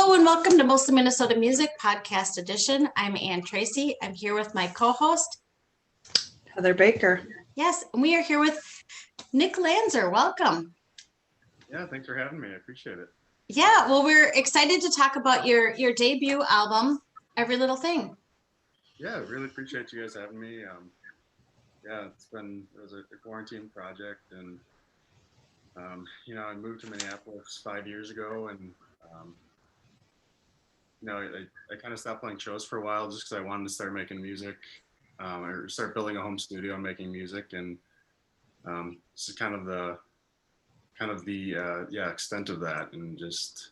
Hello and welcome to Mostly Minnesota Music Podcast Edition. I'm Ann Tracy. I'm here with my co-host, Heather Baker. Yes, and we are here with Nick Lanser. Welcome. Yeah, thanks for having me. I appreciate it. Yeah, well, we're excited to talk about your debut album, Every Little Thing. Yeah, I really appreciate you guys having me. It was a quarantine project, and I moved to Minneapolis 5 years ago, and um, I kind of stopped playing shows for a while just because I wanted to start making music, or start building a home studio and making music, and this is kind of the extent of that, and just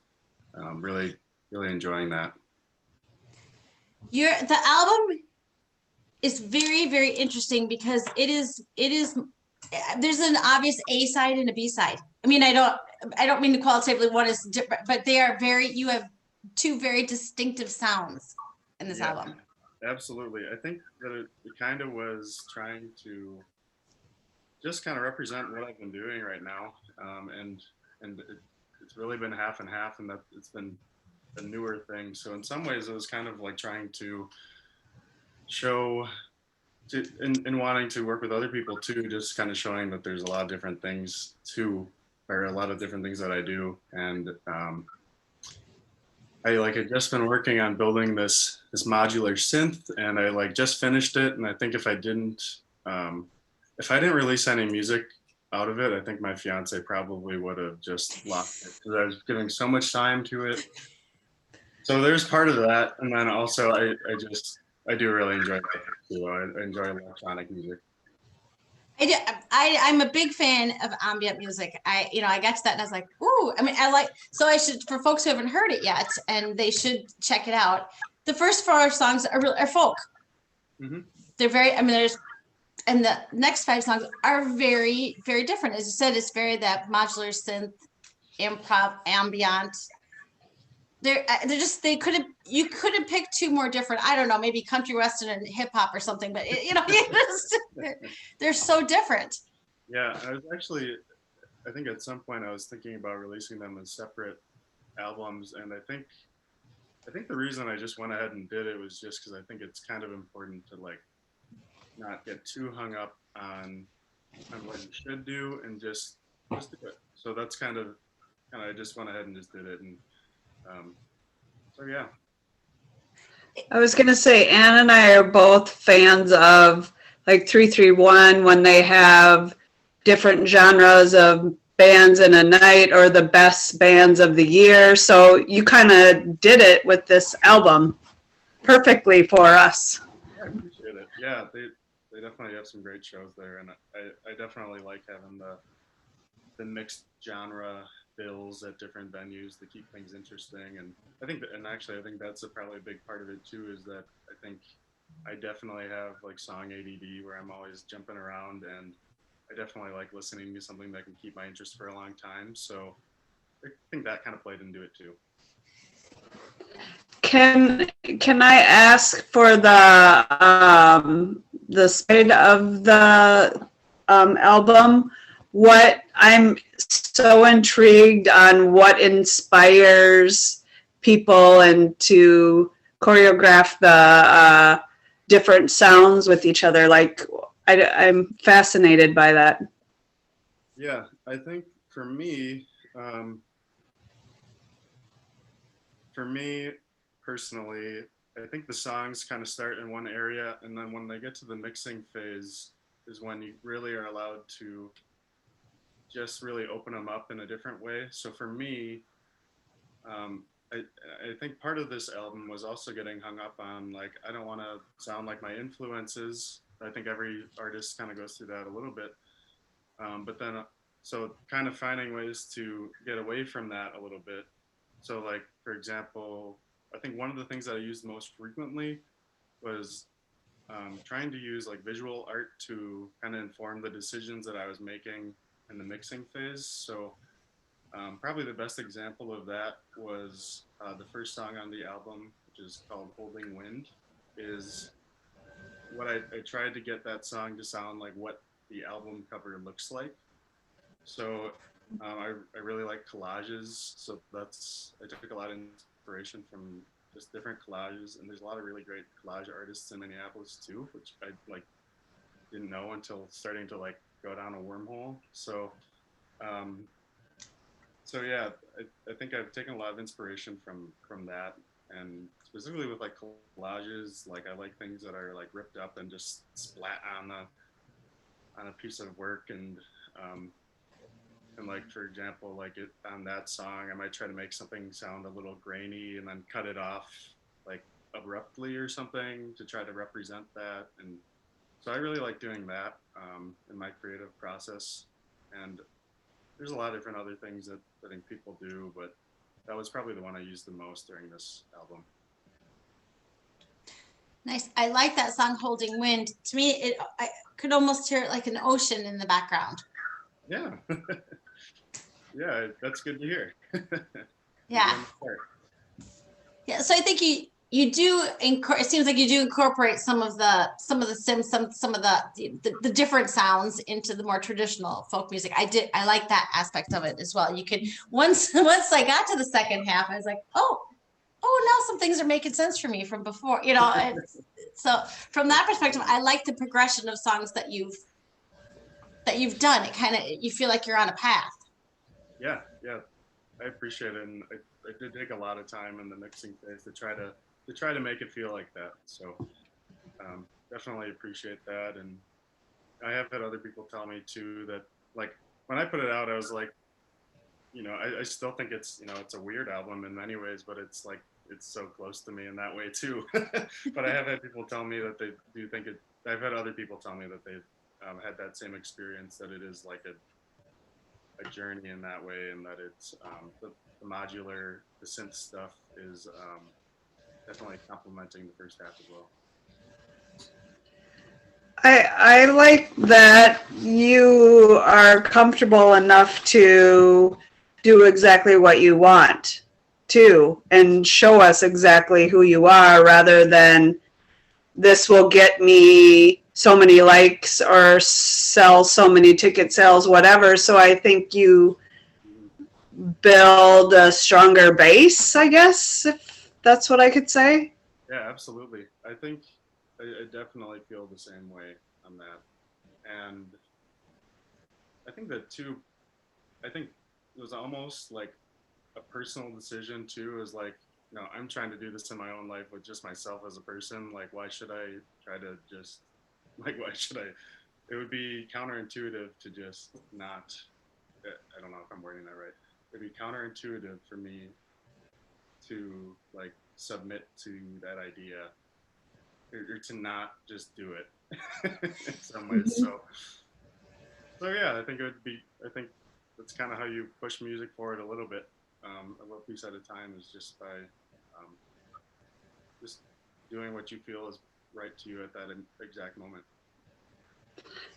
really really enjoying that. The album is very, very interesting because it is there's an obvious A side and a B side. I mean, I don't mean to qualitatively one is different, but you have two very distinctive sounds in this album. Absolutely. I think that it kind of was trying to just kind of represent what I've been doing right now, it's really been half and half, and that it's been a newer thing. So in some ways, it was kind of like trying to show, in wanting to work with other people too, just kind of showing that there's a lot of different things too, or a lot of different things that I do, and I had just been working on building this modular synth, and I just finished it. And I think if I didn't release any music out of it, I think my fiance probably would have just lost it because I was giving so much time to it. So there's part of that, and then also I do really enjoy that too. I enjoy electronic music. I'm a big fan of ambient music. I got to that and I was like, ooh, I should, for folks who haven't heard it yet, and they should check it out. The first four songs are folk. Mm-hmm. They're and the next five songs are very, very different. As you said, it's very that modular synth, improv, ambient. You couldn't pick two more different. I don't know, maybe country western and hip hop or something, but they're so different. Yeah, I think at some point I was thinking about releasing them as separate albums, and I think the reason I just went ahead and did it was just because I think it's kind of important to not get too hung up on what you should do, and just do it. So that's kind of I just went ahead and just did it, and so yeah. I was going to say, Ann and I are both fans of 331 when they have different genres of bands in a night or the best bands of the year. So you kind of did it with this album perfectly for us. I appreciate it. Yeah, they definitely have some great shows there, and I definitely like having the mixed genre bills at different venues to keep things interesting. And I think that's probably a big part of it too, is that I think I definitely have song ADD where I'm always jumping around, and I definitely like listening to something that can keep my interest for a long time. So I think that kind of played into it too. Can I ask for the side of the album? What I'm so intrigued on what inspires people and to choreograph the different sounds with each other. I'm fascinated by that. Yeah, I think for me personally, I think the songs kind of start in one area, and then when they get to the mixing phase is when you really are allowed to just really open them up in a different way. So for me, I think part of this album was also getting hung up on I don't want to sound like my influences. I think every artist kind of goes through that a little bit, but then so kind of finding ways to get away from that a little bit. So for example, I think one of the things that I used most frequently was trying to use visual art to kind of inform the decisions that I was making in the mixing phase. So probably the best example of that was the first song on the album, which is called Holding Wind. Is what I tried to get that song to sound like what the album cover looks like. So I really like collages, so I took a lot of inspiration from just different collages, and there's a lot of really great collage artists in Minneapolis too, which I like didn't know until starting to like go down a wormhole. Um, so yeah, I think I've taken a lot of inspiration from that, and specifically with like collages, like I like things that are like ripped up and just splat on a piece of work, um, and like for example, like it on that song, I might try to make something sound a little grainy and then cut it off like abruptly or something to try to represent that, and so I really like doing that in my creative process. And there's a lot of different other things that I think people do, but that was probably the one I used the most during this album. Nice. I like that song "Holding Wind." To me, I could almost hear it like an ocean in the background. Yeah, yeah, that's good to hear. You're Yeah. doing the part. Yeah. So I think you do. It seems like you do incorporate some of the sims, some of the different sounds into the more traditional folk music. I like that aspect of it as well. You could once I got to the second half, I was like, oh, now some things are making sense for me from before, so from that perspective, I like the progression of songs that you've done. It kind of, you feel like you're on a path. Yeah, yeah, I appreciate it, and I did take a lot of time in the mixing phase to try to make it feel like that. So definitely appreciate that, and I have had other people tell me too that like when I put it out, I was like, I still think it's a weird album in many ways, but it's like it's so close to me in that way too. But I have had people tell me that they do think it. I've had other people tell me that they've had that same experience, that it is like a journey in that way, and that it's the modular, the synth stuff is definitely complementing the first half as well. I like that you are comfortable enough to do exactly what you want to and show us exactly who you are rather than this will get me so many likes or sell so many ticket sales, whatever. So I think you Mhm. build a stronger base, I guess, if that's what I could say. Yeah, absolutely. I think I definitely feel the same way on that, and I think that too. I think it was almost like a personal decision too. Is like, I'm trying to do this in my own life with just myself as a person. Like, why should I try to just like why should I? It would be counterintuitive to just not. I don't know if I'm wording that right. It'd be counterintuitive for me to like submit to that idea, or to not just do it in some ways. Mhm. So yeah, I think it would be. I think that's kind of how you push music forward a little bit, a little piece at a time, is just by just doing what you feel is right to you at that exact moment.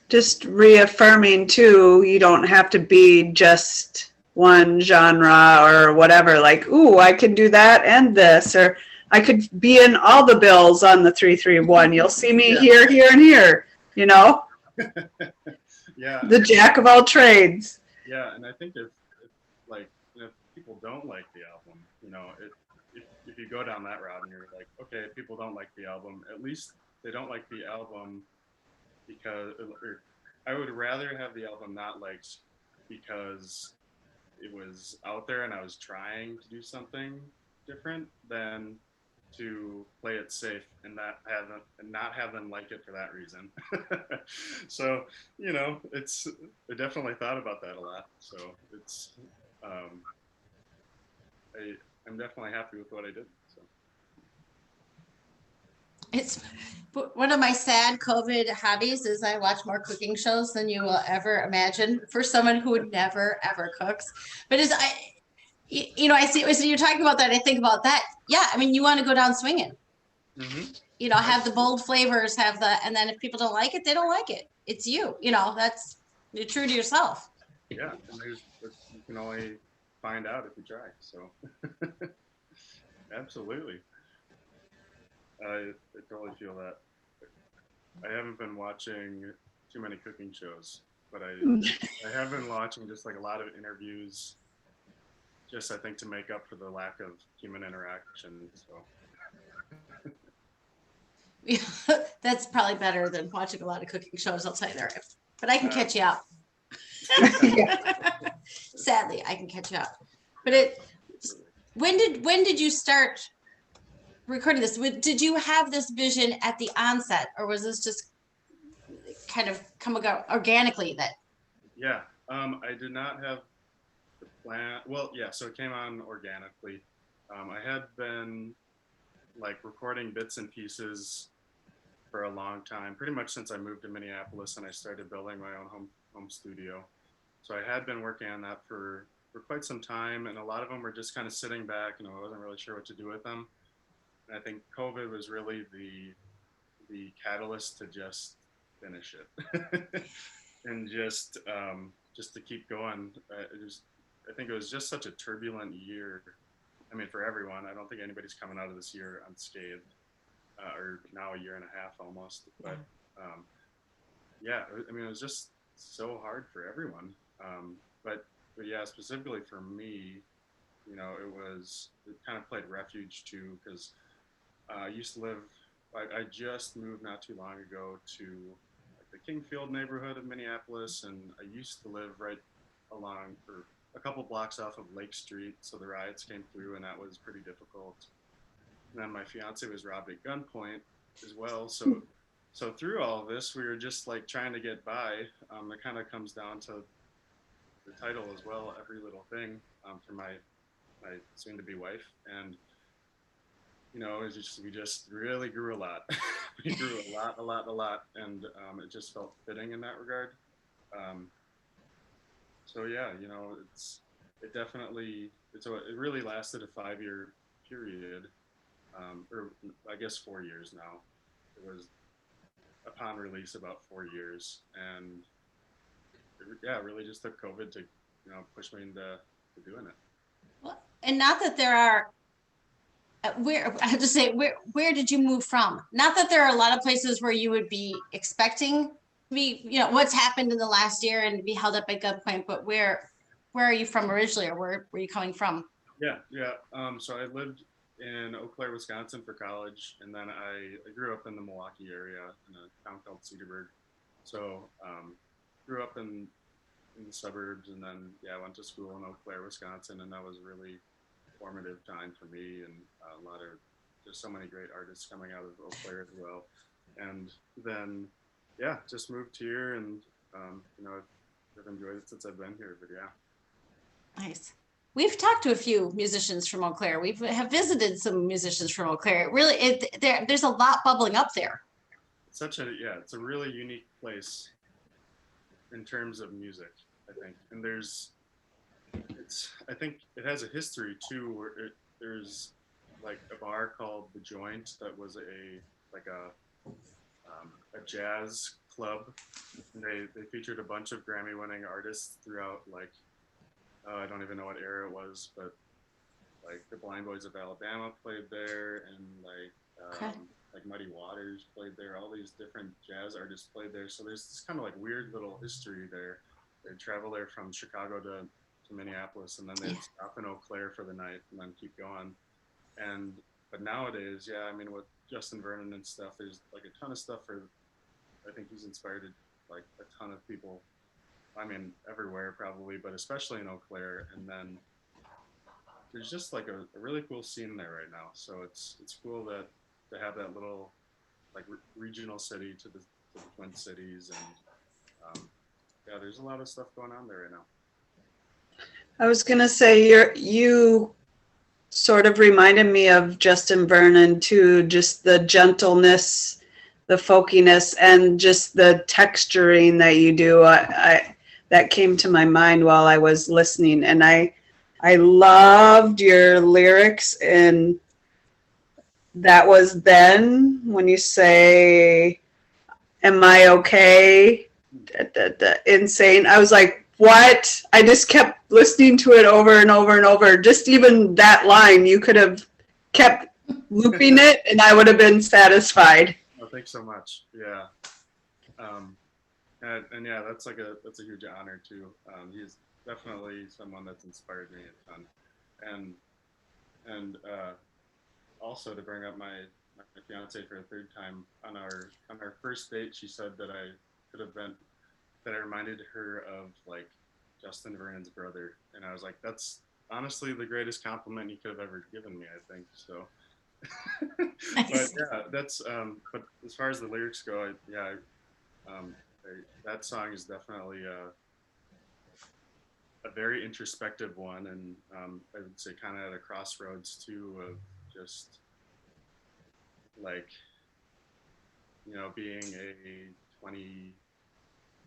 Just reaffirming too, you don't have to be just one genre or whatever, like, ooh, I can do that and this, or I could be in all the bills on the 331. You'll see me Yeah, here, here, and here, yeah, the jack of all trades. yeah. And I think if like if people don't like the album, if you go down that route and you're like, okay, people don't like the album, at least they don't like the album because, or I would rather have the album not liked because it was out there and I was trying to do something different than to play it safe and not have them like it for that reason. So it's I definitely thought about that a lot. So it's um, I I'm definitely happy with what I did. So It's one of my sad COVID hobbies is I watch more cooking shows than you will ever imagine for someone who never ever cooks. But I see. So you're talking about that. I think about that. Yeah, I mean, you want to go down swinging. hmm Have the bold flavors, and then if people don't like it, they don't like it. It's you. That's, you're true to yourself. yeah, and you can only find out if you try. So absolutely, I totally feel that. I haven't been watching too many cooking shows, but I have been watching just like a lot of interviews, just I think to make up for the lack of human interaction. So That's probably better than watching a lot of cooking shows, I'll tell you that. But I can catch you up. Sadly, I can catch you up. But when did you start recording this? Did you have this vision at the onset, or was this just kind of come about organically that? yeah, I did not have the plan. Well, yeah, so it came on organically. I had been like recording bits and pieces for a long time, pretty much since I moved to Minneapolis and I started building my own home studio. So I had been working on that for quite some time, and a lot of them were just kind of sitting back. You know, I wasn't really sure what to do with them. And I think COVID was really the catalyst to just finish it and just to keep going. I think it was just such a turbulent year. I mean, for everyone, I don't think anybody's coming out of this year unscathed, or now a year and a half almost. But yeah, I mean, it was just so hard for everyone. But yeah, specifically for me, you know, it kind of played refuge too, because I used to live. I just moved not too long ago to like the Kingfield neighborhood of Minneapolis, and I used to live right along for a couple blocks off of Lake Street. So the riots came through, and that was pretty difficult. And then my fiance was robbed at gunpoint as well. So through all of this, we were just like trying to get by. It kind of comes down to the title as well, every little thing, for my soon to be wife. And you know, we just really grew a lot. We grew a lot, and it just felt fitting in that regard. Um, so yeah, you know, it definitely it really lasted a 5 year period, or I guess 4 years now. It was upon release about 4 years, and yeah, it really just took COVID to push me into to doing it. Well, and not that there are where I have to say where did you move from? Not that there are a lot of places where you would be expecting to be, what's happened in the last year and be held up at gunpoint, but where are you from originally, or where were you coming from? Yeah. So I lived in Eau Claire, Wisconsin for college, and then I grew up in the Milwaukee area in a town called Cedarburg. So grew up in the suburbs, and then yeah, I went to school in Eau Claire, Wisconsin, and that was a really formative time for me, and a lot of just so many great artists coming out of Eau Claire as well. And then yeah, just moved here, and I've enjoyed it since I've been here. But yeah. Nice. We've talked to a few musicians from Eau Claire. We have visited some musicians from Eau Claire. There's a lot bubbling up there. It's a really unique place in terms of music, I think. And I think it has a history too, where there's like a bar called The Joint that was a jazz club, and they featured a bunch of Grammy-winning artists throughout, like, I don't even know what era it was, but like the Blind Boys of Alabama played there, and Okay. like Muddy Waters played there. All these different jazz artists played there. So there's this kind of like weird little history there. They'd travel there from Chicago to Minneapolis, and then they'd stop in Eau Claire for the night and then keep going. And but nowadays, yeah, I mean with Justin Vernon and stuff, there's like a ton of stuff for. I think he's inspired like a ton of people. I mean everywhere probably, but especially in Eau Claire. And then there's just like a really cool scene there right now. So it's cool that to have that little like regional city to the Twin Cities, and yeah, there's a lot of stuff going on there right now. I was gonna say you sort of reminded me of Justin Vernon too, just the gentleness, the folkiness, and just the texturing that you do. I that came to my mind while I was listening, and I loved your lyrics, and that was then when you say, "Am I okay?" Insane. I was like, what? I just kept listening to it over and over and over. Just even that line, you could have kept looping it, and I would have been satisfied. Oh, thanks so much. Yeah. And yeah, that's a huge honor too. He's definitely someone that's inspired me a ton. and and also to bring up my fiance for a third time on our first date, she said that I could have been that I reminded her of like Justin Vernon's brother, and I was like, that's honestly the greatest compliment you could have ever given me, I think. So, but Nice. yeah, that's but as far as the lyrics go, yeah, that song is definitely a very introspective one, and I would say kind of at a crossroads too of just like being a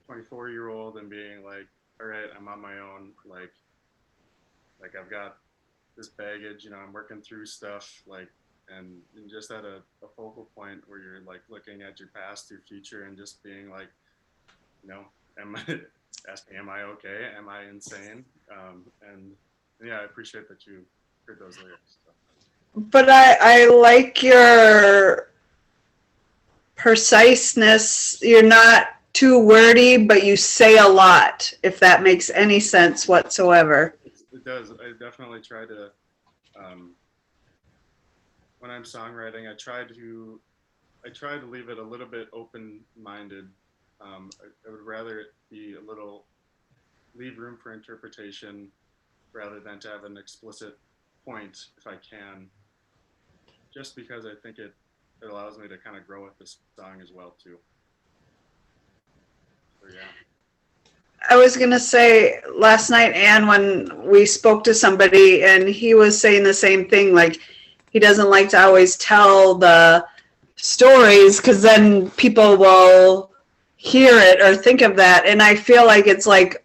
24 year old and being like, all right, I'm on my own, like I've got this baggage, I'm working through stuff, like, and just at a focal point where you're like looking at your past, your future, and just being like, you know, am I asking, am I okay? Am I insane? And yeah, I appreciate that you heard those lyrics. So. But I like your preciseness. You're not too wordy, but you say a lot, if that makes any sense whatsoever. It does. I definitely try to, um, when I'm songwriting, I try to leave it a little bit open-minded. I would rather it be a little, leave room for interpretation rather than to have an explicit point if I can, just because I think it allows me to kind of grow with the song as well too. So yeah. I was going to say last night, Anne, when we spoke to somebody and he was saying the same thing, like he doesn't like to always tell the stories because then people will hear it or think of that. And I feel like it's like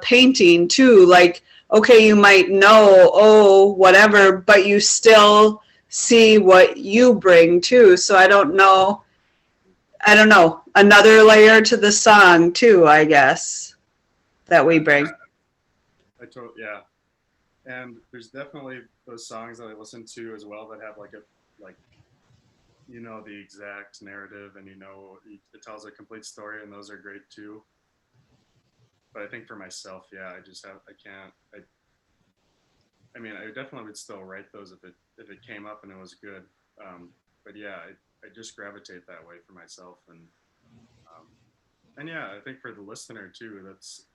painting too. Like, okay, you might know, oh, whatever, but you still see what you bring too. So I don't know, another layer to the song too, I guess, that we bring. Yeah. And there's definitely those songs that I listen to as well that have like the exact narrative, and it tells a complete story, and those are great too. But I think for myself, yeah, I can't I mean, I definitely would still write those if it came up and it was good. But yeah, I just gravitate that way for myself, and yeah, I think for the listener too, that's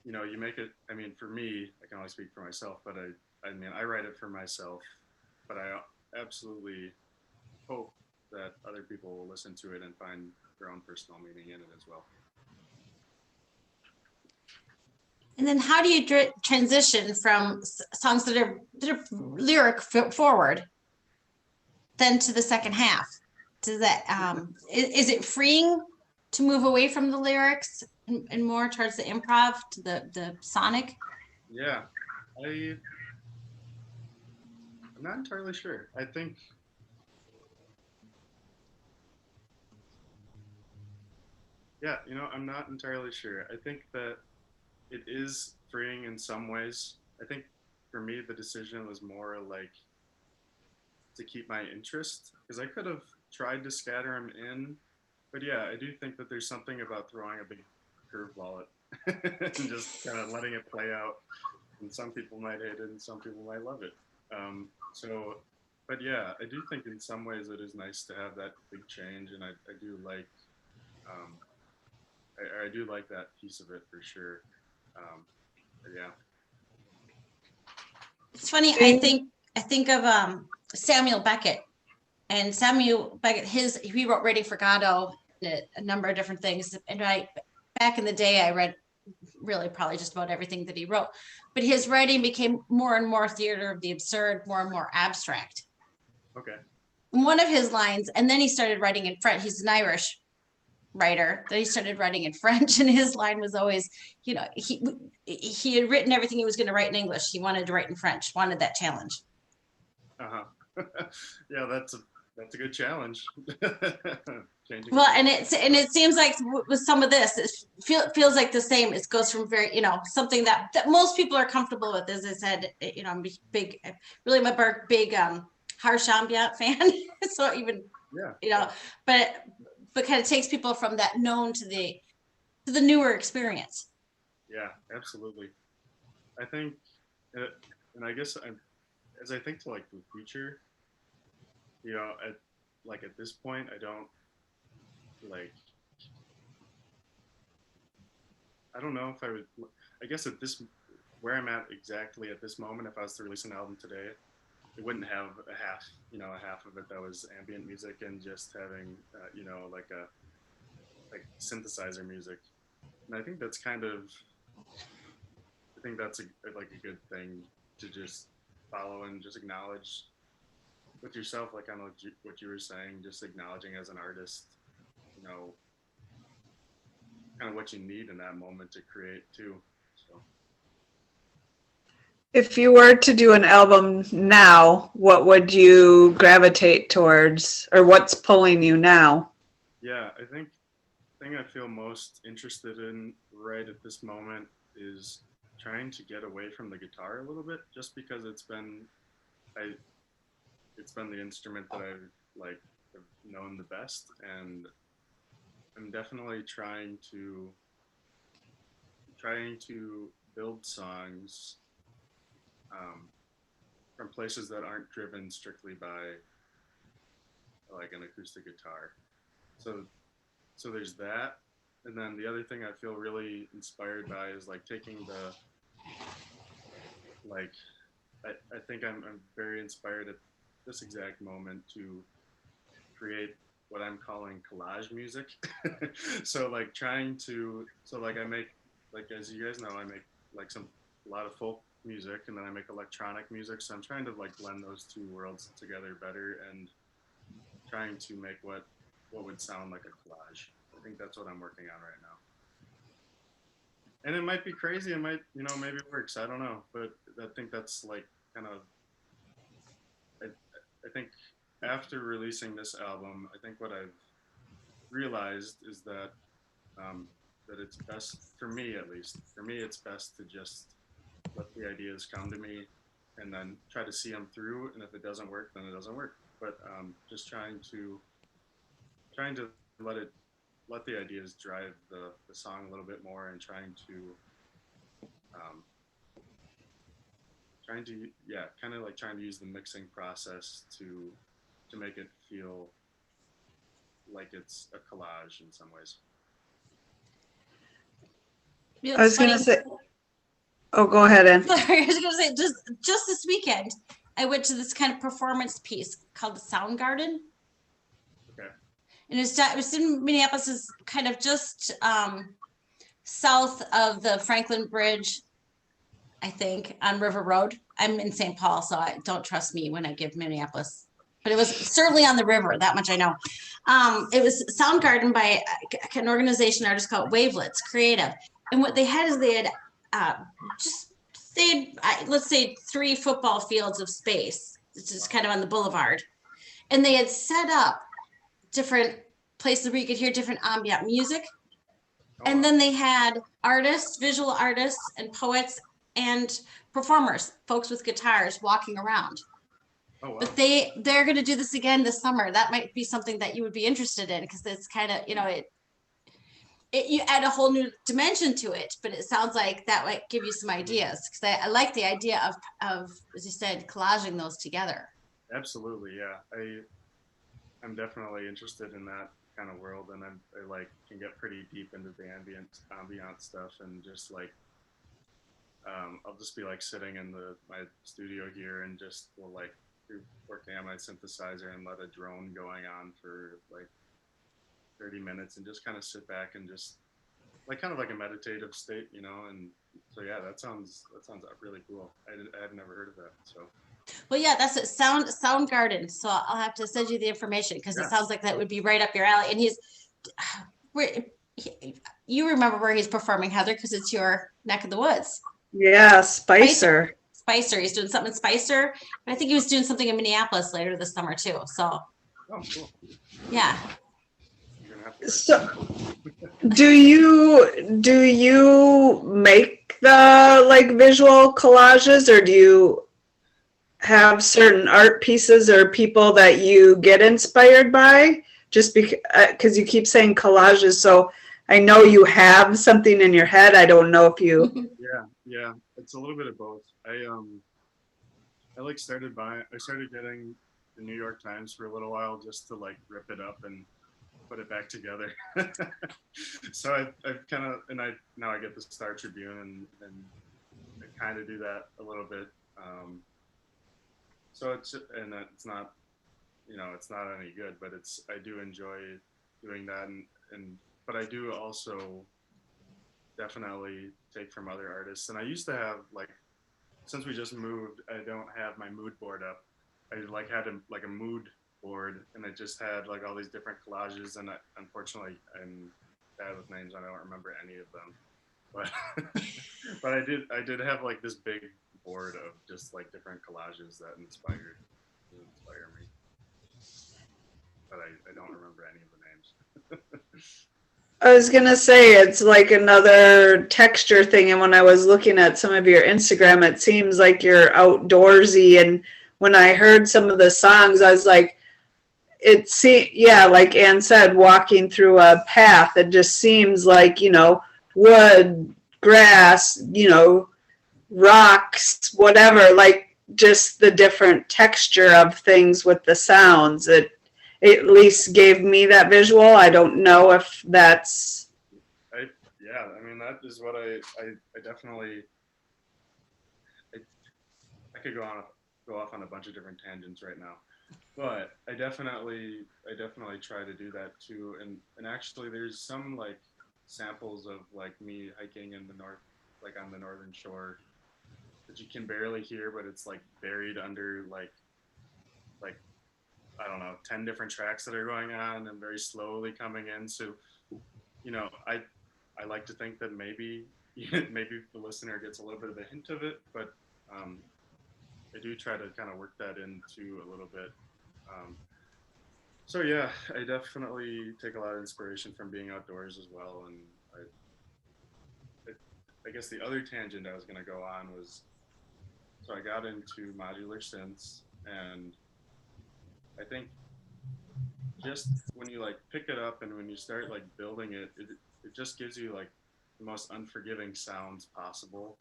you make it. I mean, for me, I can only speak for myself, but I mean, I write it for myself, but I absolutely hope that other people will listen to it and find their own personal meaning in it as well. And then how do you transition from songs that are lyric forward then to the second half? Does that is it freeing to move away from the lyrics and more towards the improv, to the sonic? Yeah, I'm not entirely sure. I think yeah, I'm not entirely sure. I think that it is freeing in some ways. I think for me, the decision was more like to keep my interest because I could have tried to scatter them in, but yeah, I do think that there's something about throwing a big curveball at and just kind of letting it play out. And some people might hate it, and some people might love it. So, but yeah, I do think in some ways it is nice to have that big change, and I do like, um, I do like that piece of it for sure. But yeah. It's funny. I think of Samuel Beckett, and Samuel Beckett. He wrote "Ready for Godot" and a number of different things. And back in the day, I read really probably just about everything that he wrote. But his writing became more and more theater of the absurd, more and more abstract. Okay. One of his lines, and then he started writing in French. He's an Irish writer. Then he started writing in French, and his line was always, he had written everything he was going to write in English. He wanted to write in French. Wanted that challenge. Uh huh. Yeah, that's a good challenge. Well, and it seems like with some of this, it feels like the same. It goes from very, something that most people are comfortable with. As I said, I'm really my big harsh ambient fan. So even yeah, but kind of takes people from that known to the newer experience. yeah, absolutely. I think and I guess as I think to like the future, you know, at this point, I don't like, I don't know if I would, I guess at this, where I'm at exactly at this moment, if I was to release an album today, it wouldn't have a half of it that was ambient music and just having, like synthesizer music. And I think that's kind of, I think that's like a good thing to just follow and just acknowledge with yourself, like kind of what you were saying, just acknowledging as an artist, you know, kind of what you need in that moment to create too. So If you were to do an album now, what would you gravitate towards, or what's pulling you now? yeah, I think the thing I feel most interested in right at this moment is trying to get away from the guitar a little bit, just because I it's been the instrument that I've like have known the best, and I'm definitely trying to build songs um, from places that aren't driven strictly by like an acoustic guitar. So so there's that, and then the other thing I feel really inspired by is like taking the like I think I'm very inspired at this exact moment to create what I'm calling collage music. So like I make, like, as you guys know, I make like a lot of folk music, and then I make electronic music. So I'm trying to like blend those two worlds together better and trying to make what would sound like a collage. I think that's what I'm working on right now. And it might be crazy. It might, maybe it works. I don't know. But I think that's like kind of, I, I think after releasing this album, I think what I've realized is that it's best, for me at least, for me, it's best to just let the ideas come to me and then try to see them through. And if it doesn't work, then it doesn't work. But just trying to let it, let the ideas drive the song a little bit more, and um, kind of like trying to use the mixing process to make it feel like it's a collage in some ways. You know, I it's was going to funny. say, oh, go ahead, Ann. I was gonna say just this weekend, I went to this kind of performance piece called the Soundgarden, Okay. and it was in Minneapolis, is kind of just south of the Franklin Bridge, I think, on River Road. I'm in St. Paul, so don't trust me when I give Minneapolis, but it was certainly on the river. That much I know. It was Soundgarden by an organization artist called Wavelets Creative, and what they had is they had uh, just they had let's say 3 football fields of space. It's just kind of on the boulevard, and they had set up different places where you could hear different ambient music, Oh, and wow. then they had artists, visual artists, and poets and performers, folks with guitars walking around. Oh, wow. But they're going to do this again this summer. That might be something that you would be interested in, because it's kind of, it you add a whole new dimension to it. But it sounds like that might give you some ideas, because I like the idea of, as you said, collaging those together. Absolutely. Yeah. I'm definitely interested in that kind of world, and I like can get pretty deep into the ambient stuff, and just like I'll just be like sitting in my studio here and just will like be working on my synthesizer and let a drone going on for like 30 minutes and just kind of sit back and just like kind of like a meditative state, and so yeah, that sounds really cool. I had never heard of that. So Well, yeah, that's it. Soundgarden. So I'll have to send you the information, because it yeah. sounds like that would be right up your alley. And where you remember where he's performing, Heather, because it's your neck of the woods. Yeah, Spicer. Spicer. He's doing something in Spicer. And I think he was doing something in Minneapolis later this summer too. So Oh, cool. yeah. You're gonna have to So, do you make the like visual collages, or do you have certain art pieces or people that you get inspired by? Just because you keep saying collages, so I know you have something in your head. I don't know if you. Yeah, yeah. It's a little bit of both. like I started getting the New York Times for a little while just to like rip it up and put it back together. So I've kind of, and now I get the Star Tribune and I kind of do that a little bit. So it's not, it's not any good, but I do enjoy doing that. But I do also definitely take from other artists. And I used to have like, since we just moved, I don't have my mood board up. I like had like a mood board, and it just had like all these different collages. And unfortunately, I'm bad with names. I don't remember any of them. But but I did have like this big board of just like different collages that inspire me. But I don't remember any of the names. I was gonna say it's like another texture thing, and when I was looking at some of your Instagram, it seems like you're outdoorsy. And when I heard some of the songs, I was like, like Ann said, walking through a path. It just seems like, wood, grass, rocks, whatever, like just the different texture of things with the sounds. It at least gave me that visual. I don't know if that's. Yeah, I mean, that is what I definitely. I could go off on a bunch of different tangents right now, but I definitely try to do that too. And actually, there's some like samples of like me hiking in the north, like on the northern shore, that you can barely hear, but it's like buried under like I don't know, 10 different tracks that are going on and very slowly coming in. So, I like to think that maybe maybe the listener gets a little bit of a hint of it, but I do try to kind of work that into a little bit. So yeah, I definitely take a lot of inspiration from being outdoors as well. And I guess the other tangent I was going to go on was, so I got into modular synths, and I think just when you like pick it up and when you start like building it, it just gives you like the most unforgiving sounds possible.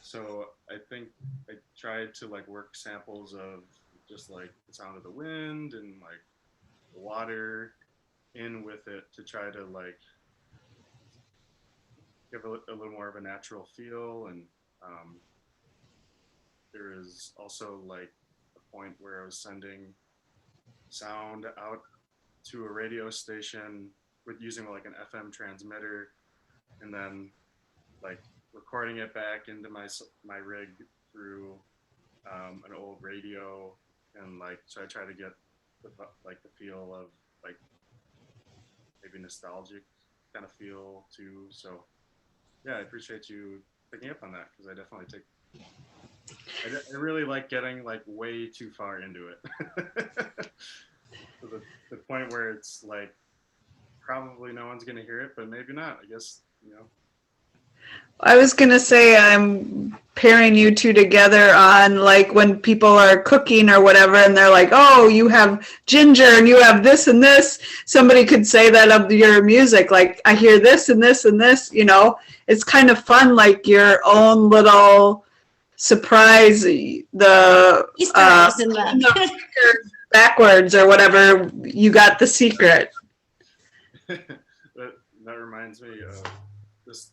So I think I tried to like work samples of just like the sound of the wind and like the water in with it to try to like give a little more of a natural feel. And there is also like a point where I was sending sound out to a radio station with using like an FM transmitter, and then like recording it back into my rig through an old radio. And like, so I try to get the feel of like maybe nostalgic kind of feel too. So yeah, I appreciate you picking up on that, because I definitely I really like getting like way too far into it. To the point where it's like probably no one's gonna hear it, but maybe not. I guess, I was going to say I'm pairing you two together on like when people are cooking or whatever, and they're like, oh, you have ginger and you have this and this. Somebody could say that of your music, like I hear this and this and this, It's kind of fun, like your own little surprise, the Easter eggs in the backwards or whatever, you got the secret. that reminds me of this.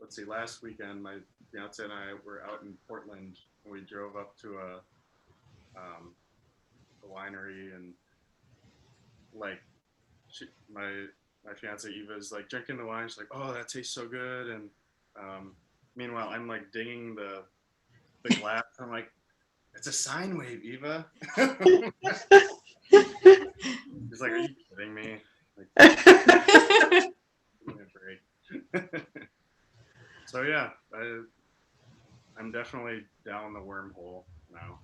Let's see, last weekend my fiance and I were out in Portland, and we drove up to a winery, and like my fiance Eva is like drinking the wine. She's like, oh, that tastes so good. And meanwhile I'm like dinging the glass. I'm like, it's a sine wave, Eva. He's like, are you kidding me? Like, give me a break. So yeah, I'm definitely down the wormhole now.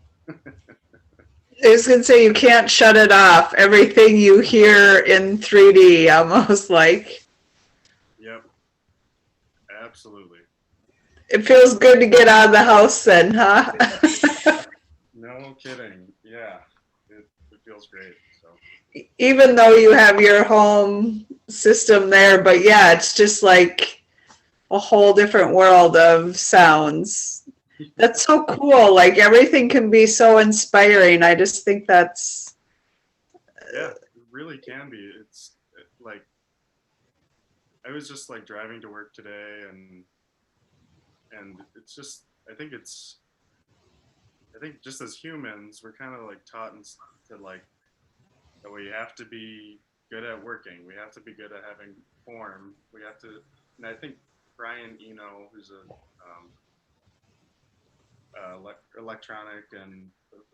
I was going to say, you can't shut it off. Everything you hear in 3D, almost like. Yep, absolutely. It feels good to get out of the house then, huh? No kidding. Yeah, it feels great. So. Even though you have your home system there, but yeah, it's just like a whole different world of sounds. That's so cool. Like everything can be so inspiring. I just think that's Yeah, it really can be. Like I was just like driving to work today, and it's just I think just as humans we're kind of like taught to like that we have to be good at working, we have to be good at having form, we have to. And I think Brian Eno, who's a electronic and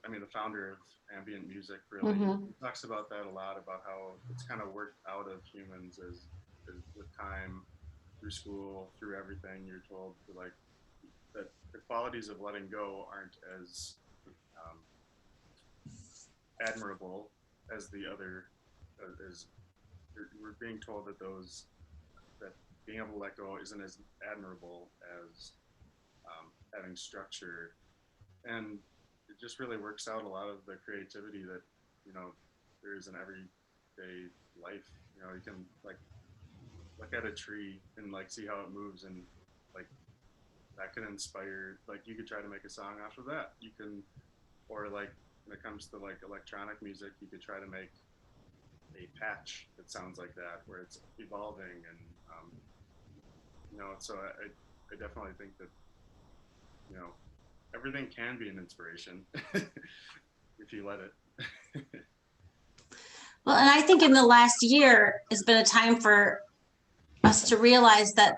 I mean the founder of ambient music, really Mm-hmm. he talks about that a lot, about how it's kind of worked out of humans as with time, through school, through everything you're told to like that the qualities of letting go aren't as um, admirable as the other as we're being told that those that being able to let go isn't as admirable as having structure. And it just really works out a lot of the creativity that there is in everyday life. You can like look at a tree and like see how it moves, and like that can inspire, like you could try to make a song off of that. You can, or like when it comes to like electronic music, you could try to make a patch that sounds like that, where it's evolving. And so I definitely think that you know everything can be an inspiration if you let it. Well, and I think in the last year has been a time for us to realize that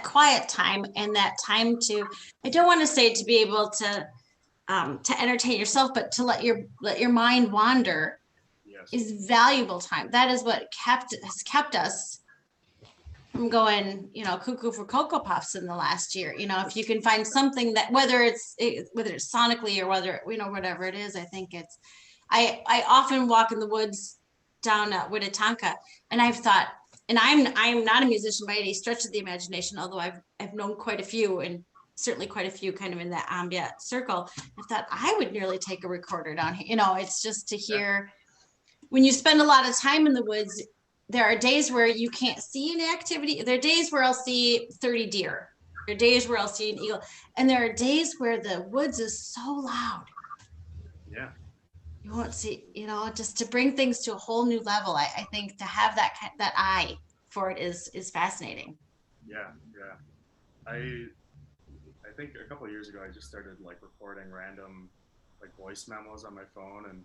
quiet time and that time to, I don't want to say to be able to entertain yourself, but to let your mind wander Yes. is valuable time. That is what has kept us from going, cuckoo for Cocoa Puffs in the last year. If you can find something that, whether it's sonically or whether, whatever it is, I think I often walk in the woods down at Winnetonka, and I've thought, and I'm not a musician by any stretch of the imagination, although I've known quite a few, and certainly quite a few kind of in that ambient circle. I thought I would nearly take a recorder down here. It's just to hear. When you spend a lot of time in the woods, there are days where you can't see any activity. There are days where I'll see 30 deer. There are days where I'll see an eagle. And there are days where the woods is so loud. Yeah. You won't see, just to bring things to a whole new level. I think to have that eye for it is fascinating. Yeah. Yeah. I think a couple of years ago I just started like recording random like voice memos on my phone, and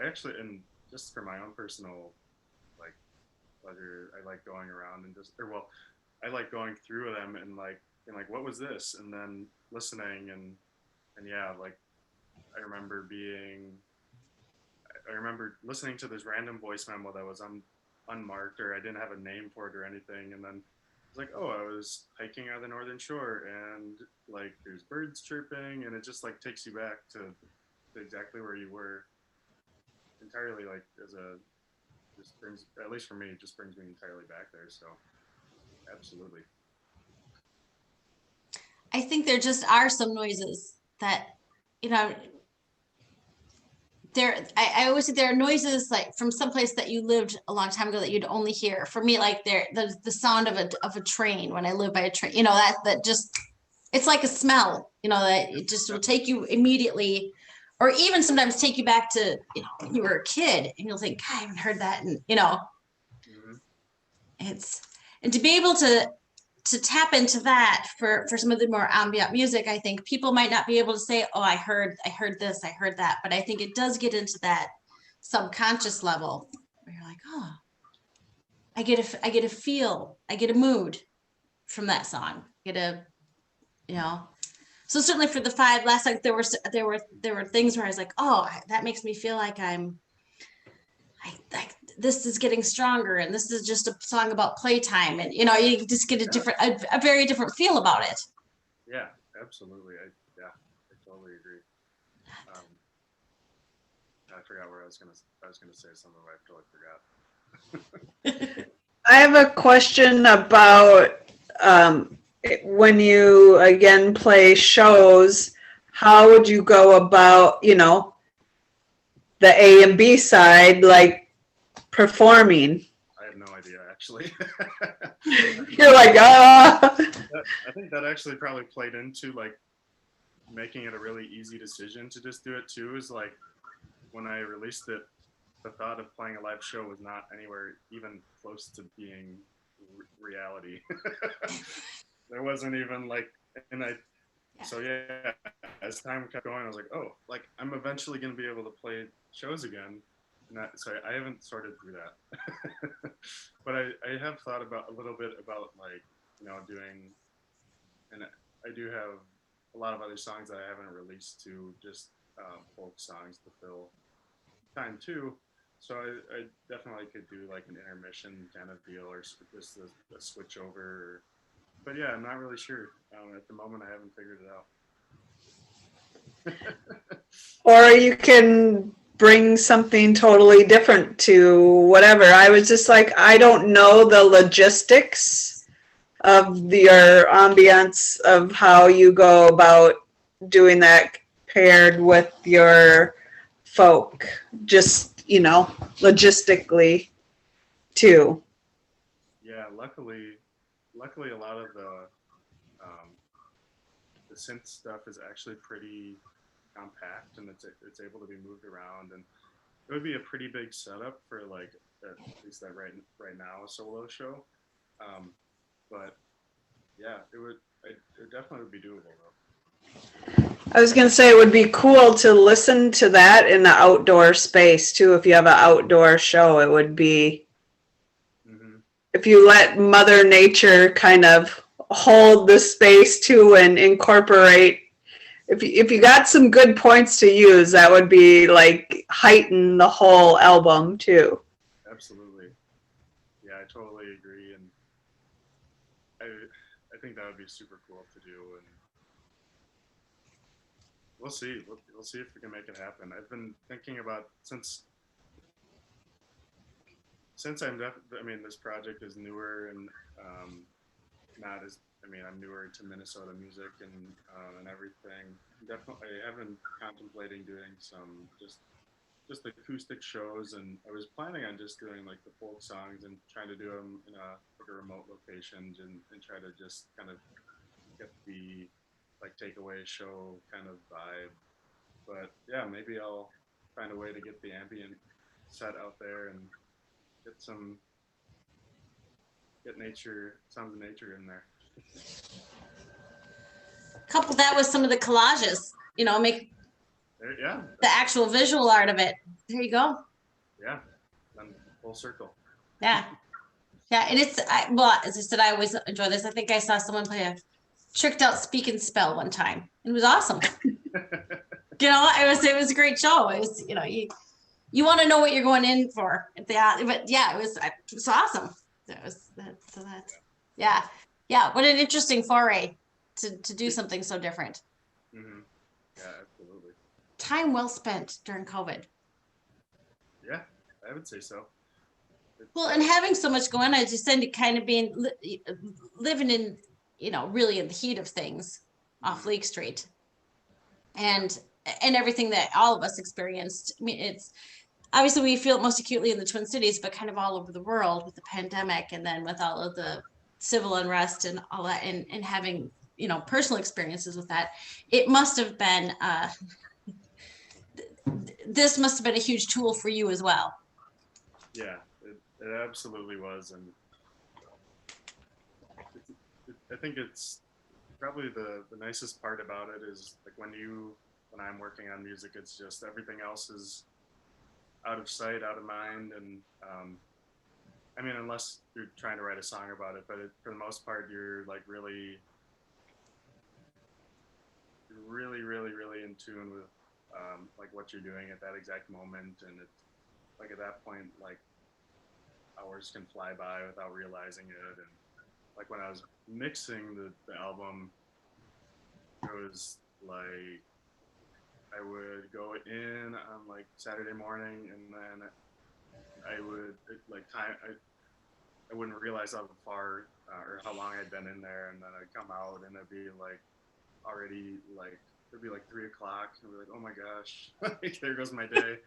I actually, and just for my own personal like pleasure, I like going around and I like going through them and like what was this, and then listening. And yeah, like I remember being I remember listening to this random voice memo that was unmarked, or I didn't have a name for it or anything, and then it's like, oh, I was hiking on the northern shore, and like there's birds chirping, and it just like takes you back to exactly where you were entirely, like as a just brings, at least for me, it just brings me entirely back there. So absolutely. I think there just are some noises that, you know, I always say there are noises like from someplace that you lived a long time ago that you'd only hear. For me, like the sound of a train when I live by a train, that just, it's like a smell, that it just will take you immediately, or even sometimes take you back to, when you were a kid, and you'll think, God, I haven't heard that. And, Mm-hmm. it's, and to be able to tap into that for some of the more ambient music, I think people might not be able to say, oh, I heard this, I heard that, but I think it does get into that subconscious level where you're like, oh, I get a feel, I get a mood from that song. Get a, so certainly for the five last night, there were things where I was like, oh, that makes me feel like like this is getting stronger, and this is just a song about playtime, and you just get Yeah. a very different feel about it. Yeah, absolutely. I totally agree. Um, I forgot where I was gonna say something, but I totally forgot. I have a question about when you again play shows, how would you go about, the A and B side, like performing? I have no idea actually. You're like, ah. I think that actually probably played into like making it a really easy decision to just do it too. Is like when I released it, the thought of playing a live show was not anywhere even close to being reality. There wasn't even like, and I, so yeah, as time kept going, I was like, oh, like I'm eventually going to be able to play shows again. And that, so I haven't sorted through that, but I have thought about a little bit about like, doing, and I do have a lot of other songs that I haven't released to just folk songs to fill time too. So I definitely could do like an intermission kind of deal or just a switch over. But yeah, I'm not really sure. At the moment, I haven't figured it out. Or you can bring something totally different to whatever. I was just like, I don't know the logistics of your ambience of how you go about doing that paired with your folk, just, logistically too. Yeah, luckily, a lot of um, the synth stuff is actually pretty compact and it's able to be moved around, and it would be a pretty big setup for like at least that right now a solo show. Um, but yeah, it definitely would be doable though. I was going to say it would be cool to listen to that in the outdoor space too. If you have an outdoor show, it would be, Mm-hmm. if you let Mother Nature kind of hold the space too and incorporate, if you got some good points to use, that would be like heighten the whole album too. Absolutely. Yeah, I totally agree, and I think that would be super cool to do, and we'll see. We'll see if we can make it happen. I've been thinking about since I mean, this project is newer and not as. I mean, I'm newer to Minnesota music and everything. Definitely, I have been contemplating doing some just acoustic shows, and I was planning on just doing like the folk songs and trying to do them in a like a remote location and try to just kind of get the like takeaway show kind of vibe. But yeah, maybe I'll find a way to get the ambient set out there and get some get nature sounds of nature in there. Couple that with some of the collages, make Yeah, the actual visual art of it. There you go. yeah, then full circle. Yeah. Yeah. And well, as I said, I always enjoy this. I think I saw someone play a tricked out speak and spell one time. It was awesome. It was a great show. It was, you want to know what you're going in for. But yeah, it was awesome. Yeah. Yeah. What an interesting foray to do something so different. Mm-hmm. Yeah, absolutely. Time well spent during COVID. Yeah, I would say so. Well, and having so much going on, as you said, kind of being living in, really in the heat of things off Lake Street, and everything that all of us experienced. I mean, it's obviously we feel it most acutely in the Twin Cities, but kind of all over the world with the pandemic, and then with all of the civil unrest and all that, and having personal experiences with that. It must have been this must have been a huge tool for you as well. Yeah, it absolutely was, and I think it's probably the nicest part about it is like when I'm working on music, it's just everything else is out of sight, out of mind, and I mean, unless you're trying to write a song about it, but for the most part, you're like really in tune with like what you're doing at that exact moment, and it's like at that point, like hours can fly by without realizing it, and like when I was mixing the album, it was like I would go in on like Saturday morning, and then I would like time. I wouldn't realize how far or how long I'd been in there, and then I'd come out, and it'd be like already like it'd be like 3 o'clock, and I'd be like, oh my gosh, like, there goes my day.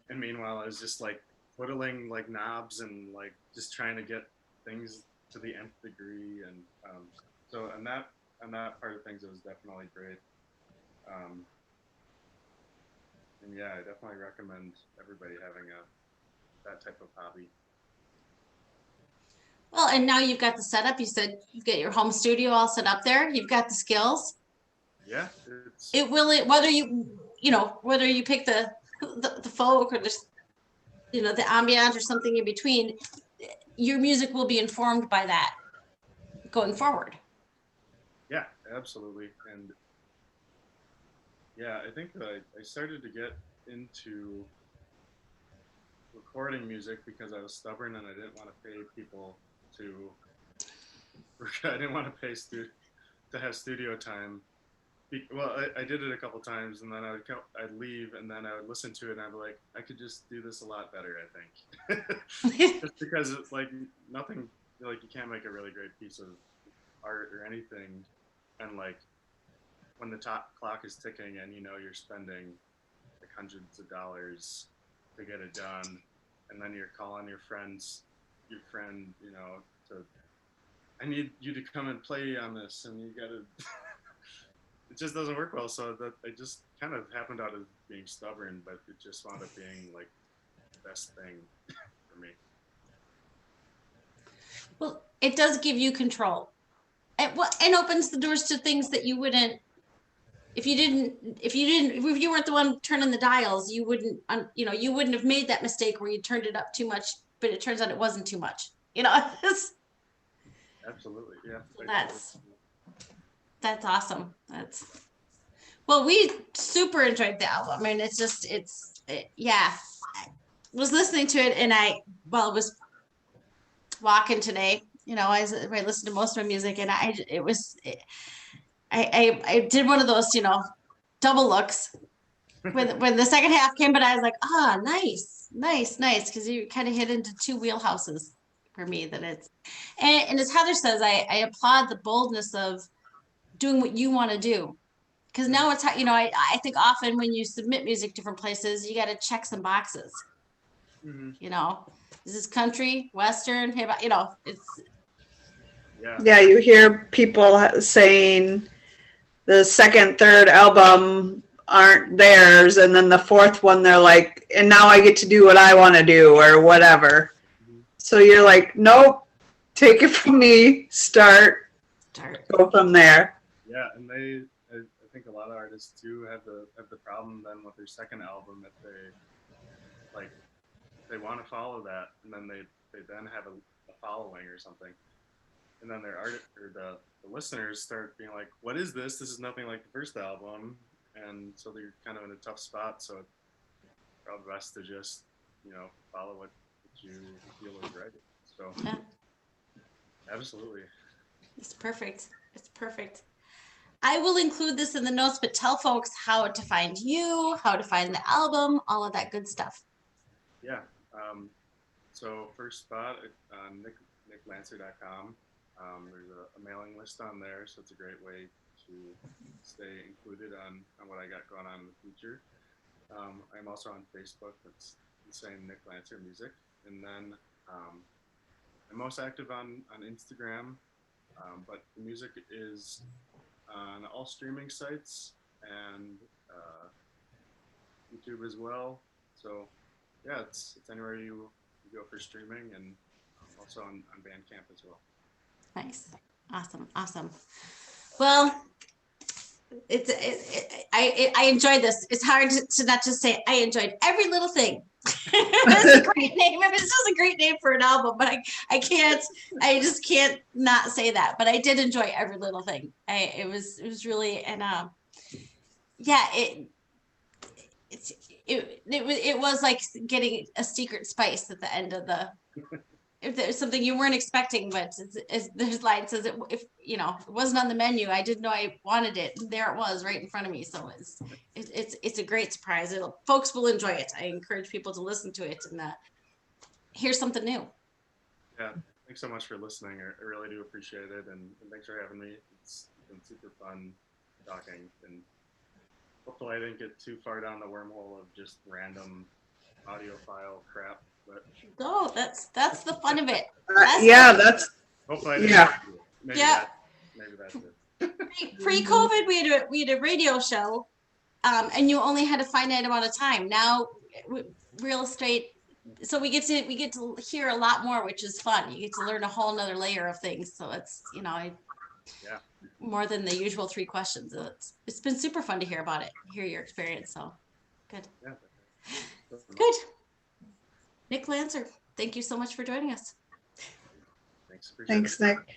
And meanwhile, I was just like whittling like knobs and like just trying to get things to the nth degree, and so on that part of things, it was definitely great. Um, and yeah, I definitely recommend everybody having a that type of hobby. Well, and now you've got the setup. You said you've got your home studio all set up there. You've got the skills. Yeah, It will, whether whether you pick the folk or the ambient or something in between, your music will be informed by that going forward. yeah, absolutely. And yeah, I think that I started to get into recording music because I was stubborn and I didn't want to pay people to. I didn't want to pay to have studio time. Well, I did it a couple times, and then I'd leave, and then I would listen to it, and I'd be like, I could just do this a lot better, I think. Just because it's like nothing, like you can't make a really great piece of art or anything, and like when the top clock is ticking, and you're spending like hundreds of dollars to get it done, and then you're calling your friend, to I need you to come and play on this, and you gotta. It just doesn't work well. So that I just kind of happened out of being stubborn, but it just wound up being like the best thing for me. Well, it does give you control. And opens the doors to things that you wouldn't if you weren't the one turning the dials, you wouldn't you wouldn't have made that mistake where you turned it up too much, but it turns out it wasn't too much. Absolutely, yeah. That's awesome. Well, we super enjoyed the album. I mean, yeah. I was listening to it and I was walking today. I listened to most of my music and I did one of those, double looks when the second half came, but I was like, nice, because you kind of hit into two wheelhouses for me. And as Heather says, I applaud the boldness of doing what you want to do, because now I think often when you submit music to different places, you got to check some boxes. Mm-hmm. Is this country, western? Hey, it's Yeah, you hear people saying the second, third album aren't theirs, and then the fourth one they're like, and now I get to do what I want to do or whatever. Mm-hmm. So you're like, nope, take it from me, start, go from there. Yeah, and I think a lot of artists too have the problem then with their second album if they want to follow that, and then they then have a following or something, and then their art or the listeners start being like, what is this? This is nothing like the first album, and so they're kind of in a tough spot. So it's probably best to just follow what you feel is right. So yeah, absolutely. it's perfect. It's perfect. I will include this in the notes, but tell folks how to find you, how to find the album, all of that good stuff. Yeah. So first spot at nicklanser.com. There's a mailing list on there, so it's a great way to stay included on what I got going on in the future. I'm also on Facebook. That's the same Nick Lanser Music. And then I'm most active on Instagram, but the music is on all streaming sites and YouTube as well. So yeah, it's anywhere you go for streaming, and also on Bandcamp as well. Nice. Awesome. Well, I enjoyed this. It's hard to not just say I enjoyed every little thing. It's a great name. I mean, it's just a great name for an album, but I just can't not say that. But I did enjoy every little thing. It was really, and yeah, it was like getting a secret spice at the end of if there's something you weren't expecting, but as there's line says, if it wasn't on the menu, I didn't know I wanted it. There it was right in front of me. So it's a great surprise. Folks will enjoy it. I encourage people to listen to it and hear something new. Yeah, thanks so much for listening. I really do appreciate it, and thanks for having me. It's been super fun talking, and hopefully I didn't get too far down the wormhole of just random audiophile crap but Oh, that's the fun of it. Yeah, that's, hopefully I didn't Yeah. have to do it. Maybe Yeah. maybe that's it. Pre-COVID, we had a radio show, and you only had a finite amount of time. Now, real estate, so we get to hear a lot more, which is fun. You get to learn a whole nother layer of things. So it's Yeah. more than the usual 3 questions. It's been super fun to hear about it, hear your experience. So good, Yeah. good. Nick Lanser, thank you so much for joining us. Thanks. Appreciate it. thanks, Nick.